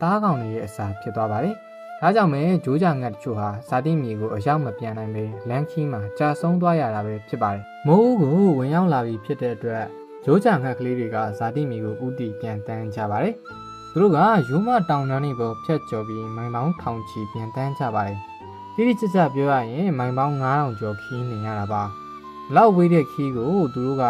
တားကောင်တွေရဲ့အစာဖြစ်သွားပါတယ်။ဒါကြောင့်ပဲဂျိုးကြငတ်တချို့ဟာဇာတိမြေကိုအရောက်မပြန်နိုင်ပဲလမ်းခီးမှာကြာဆုံးသွားရတာပဲဖြစ်ပါတယ်။မိုးကိုဝင်ရောက်လာပြီးဖြစ်တဲ့အတွက်ဂျိုးကြငတ်ကလေးတွေကဇာတိမြေကိုဥတီပြန်တန်းကြပါတယ်။သူတို့ကရိုးမတောင်တန်းတွေပေါ်ဖြတ်ကျော်ပြီးမိုင်ပေါင်းထောင်ချီပြန်တန်းကြပါတယ်။တိတိကျကျပြောရရင်မိုင်ပေါင်း9000ကျော်ခီးနေရတာပါ။လောက်ဝေးတဲ့ခီးကိုသူတို့က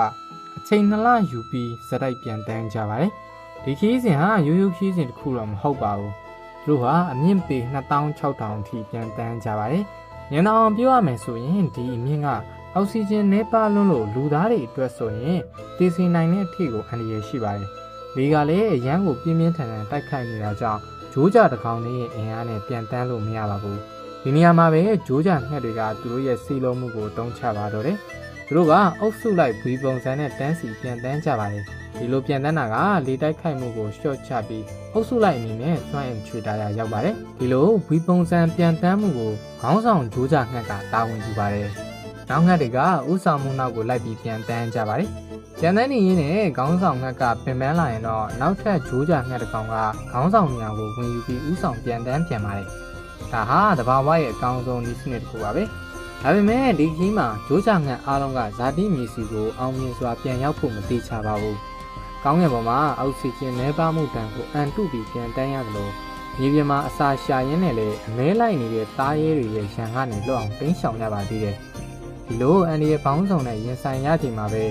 အချိန်2လယူပြီးဇက်တိုက်ပြန်တန်းကြပါတယ်။ဒီခီးစဉ်ဟာရိုးရိုးခီးစဉ်တစ်ခုတော့မဟုတ်ပါဘူး။သူတို့ဟာအမြင့်ပေ2600အထိပြန်တန်းကြပါတယ်။ညနေအောင်ပြောရမယ်ဆိုရင်ဒီအမြင့်ကအောက်ဆီဂျင်နည်းပါးလွန်းလို့လူသားတွေအတွက်ဆိုရင်တည်ဆင်နိုင်တဲ့အထိကိုအန္တရာယ်ရှိပါတယ်။လေကလည်းအရန်ကိုပြင်းပြင်းထန်ထန်တိုက်ခိုက်နေတာကြောင့်ဂျိုးကြတစ်ကောင်နဲ့အင်အားနဲ့ပြန်တန်းလို့မရပါဘူး။ဒီနေရာမှာပဲဂျိုးကြငှက်တွေကသူတို့ရဲ့စီလုံးမှုကိုတုံးချပါတော့တယ်။သူတို့ကအုပ်စုလိုက်ဘီပုံစံနဲ့တန်းစီပြန်တန်းကြပါတယ်။ဒီလိုပြန်တန်းတာကလေတိုက်ခိုက်မှုကိုရှော့ချပြီးအုပ်စုလိုက်အနေနဲ့စွမ်းအင်ချွေတာရရောက်ပါတယ်။ဒီလိုဘီပုံစံပြန်တန်းမှုကိုခေါင်းဆောင်ဂျိုးကြငှက်ကတာဝန်ယူပါတယ်။နောက်ငှက်တွေကဥဆောင်မှုနောက်ကိုလိုက်ပြီးပြန်တန်းကြပါတယ်။ပြန်တန်းနေရင်းနဲ့ခေါင်းဆောင်ငှက်ကပင်ပန်းလာရင်တော့နောက်ထပ်ဂျိုးကြငှက်တစ်ကောင်ကခေါင်းဆောင်နေရာကိုဝင်ယူပြီးဥဆောင်ပြန်တန်းပြန်ပါတယ်။ဒါဟာတဘာဝရဲ့အကောင်းဆုံးနည်းစနစ်တစ်ခုပါပဲ။ဒါပေမဲ့ဒီခီးမှာဂျိုးကြငှက်အားလုံးကဇာတိမြေစီကိုအောင်မြင်စွာပြန်ရောက်ဖို့မတိချပါဘူး။ကောင်းကင်ပေါ်မှာအောက်ဆီဂျင်နည်းပါးမှုတန်ကိုအန်တုပြီးပြန်တန်းရတယ်လို့မြေပြင်မှာအစာရှာရင်းနဲ့လေအမဲလိုက်နေတဲ့သားရဲတွေရဲ့ရန်ကနေလွတ်အောင်တင်းရှောင်ရပါသေးတယ်။ဒီလိုအန်ဒီရဲ့ပေါင်းစုံနဲ့ရင်ဆိုင်ရချိန်မှာပဲ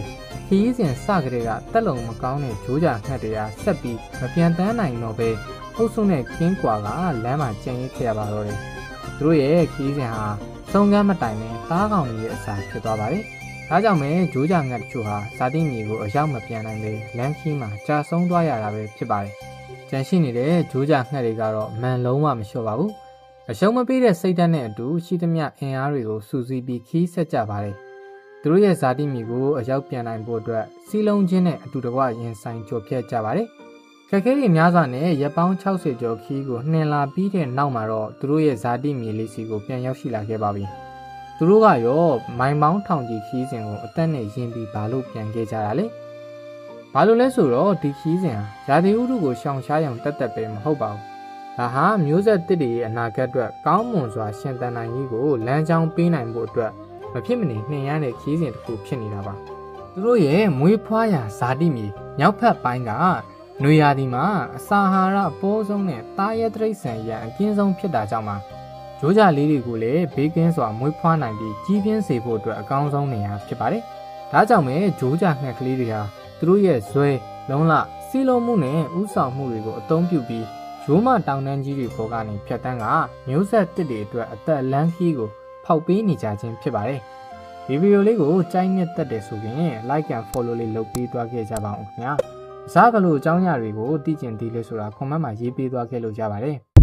ခီးစဉ်စကလေးကတက်လုံမကောင်းတဲ့ဂျိုးကြငှက်တွေကဆက်ပြီးမပြန်တန်းနိုင်တော့ပဲအုပ်စုနဲ့ကင်းကွာကလမ်းမှာကျန်ရစ်ခဲ့ရပါတော့တယ်။သူတို့ရဲ့ခီးစဉ်ဟာစုံကမ်းမတိုင်ပဲတားကောင်တွေရဲ့အစာဖြစ်သွားပါတယ်။ဒါကြောင့်ပဲဂျိုးကြငတ်တချို့ဟာဇာတိမြေကိုအရောက်မပြန်နိုင်ပဲလမ်းခီးမှာကြာဆုံးသွားရတာပဲဖြစ်ပါတယ်။ကြံရှိနေတဲ့ဂျိုးကြငှက်တွေကတော့မန်လုံးဝမလျှော့ပါဘူး။အရှုံးမပေးတဲ့စိတ်ဓာတ်နဲ့အတူရှိသမျှအင်အားတွေကိုစုစည်းပြီးခီးဆက်ကြပါတယ်။သူတို့ရဲ့ဇာတိမြေကိုအရောက်ပြန်နိုင်ဖို့အတွက်စီလုံးချင်းနဲ့အတူတကွရင်ဆိုင်ကြိုဖြတ်ကြပါတယ်။ခက်ခဲတွေများစွာနဲ့ရက်ပေါင်း60ကျော်ခီးကိုနှင်လာပြီးတဲ့နောက်မှာတော့သူတို့ရဲ့ဇာတိမြေလေးစီကိုပြန်ရောက်ရှိလာခဲ့ပါပြီ။သူတို့ကရောမိုင်ပေါင်းထောင်ကြီးခီးစဉ်ကိုအသက်နဲ့ယဉ်ပြီးဘာလို့ပြန်ခဲ့ကြတာလဲ။ဘာလို့လဲဆိုတော့ဒီခီးစဉ်ဟာဇာတိဥတုကိုရှောင်ရှားရုံတက်တက်ပဲမဟုတ်ပါဘူး။ဒါဟာမျိုးဆက်တစ်တွေရဲ့အနာဂတ်အတွက်ကောင်းမွန်စွာရှင်သန်နိုင်ရေးကိုလမ်းကြောင်းပေးနိုင်ဖို့အတွက်မဖြစ်မနေနှင်ရတဲ့ခီးစဉ်တစ်ခုဖြစ်နေတာပါ။သူတို့ရဲ့မွေးဖွားရာဇာတိမြေမြောက်ဖက်ပိုင်းကနွေရာသီမှာအစာအာဟာရအပိုးဆုံးနဲ့တာရဲတိရစ္ဆာန်ရန်အကင်းဆုံးဖြစ်တာကြောင့်ပါဂျိုးကြလေးတွေကိုလည်းဘေးကင်းစွာမွေးဖွားနိုင်ပြီးကြီးပြင်းစေဖို့အတွက်အကောင်းဆုံးနေရာဖြစ်ပါတယ်။ဒါကြောင့်ပဲဂျိုးကြငှက်ကလေးတွေဟာသူတို့ရဲ့ဇွဲလုံလစီလုံးမှုနဲ့ဥဆောင်မှုတွေကိုအသုံးပြုပြီးရိုးမတောင်တန်းကြီးတွေပေါ်ကနေဖြတ်တန်းကမျိုးဆက်တစ်တွေအတွက်အသက်လန်းခီးကိုဖောက်ပေးနေကြခြင်းဖြစ်ပါတယ်။ဒီဗီဒီယိုလေးကိုကြိုက်နှစ်သက်တယ်ဆိုရင် like and follow လေးလုပ်ပေးသွားခဲ့ကြပါဦးခင်ဗျာ။အစားကလို့အကြောင်းအရာတွေကိုသိကျင်သေးလဲဆိုတာ comment မှာရေးပေးသွားခဲ့လို့ရပါတယ်။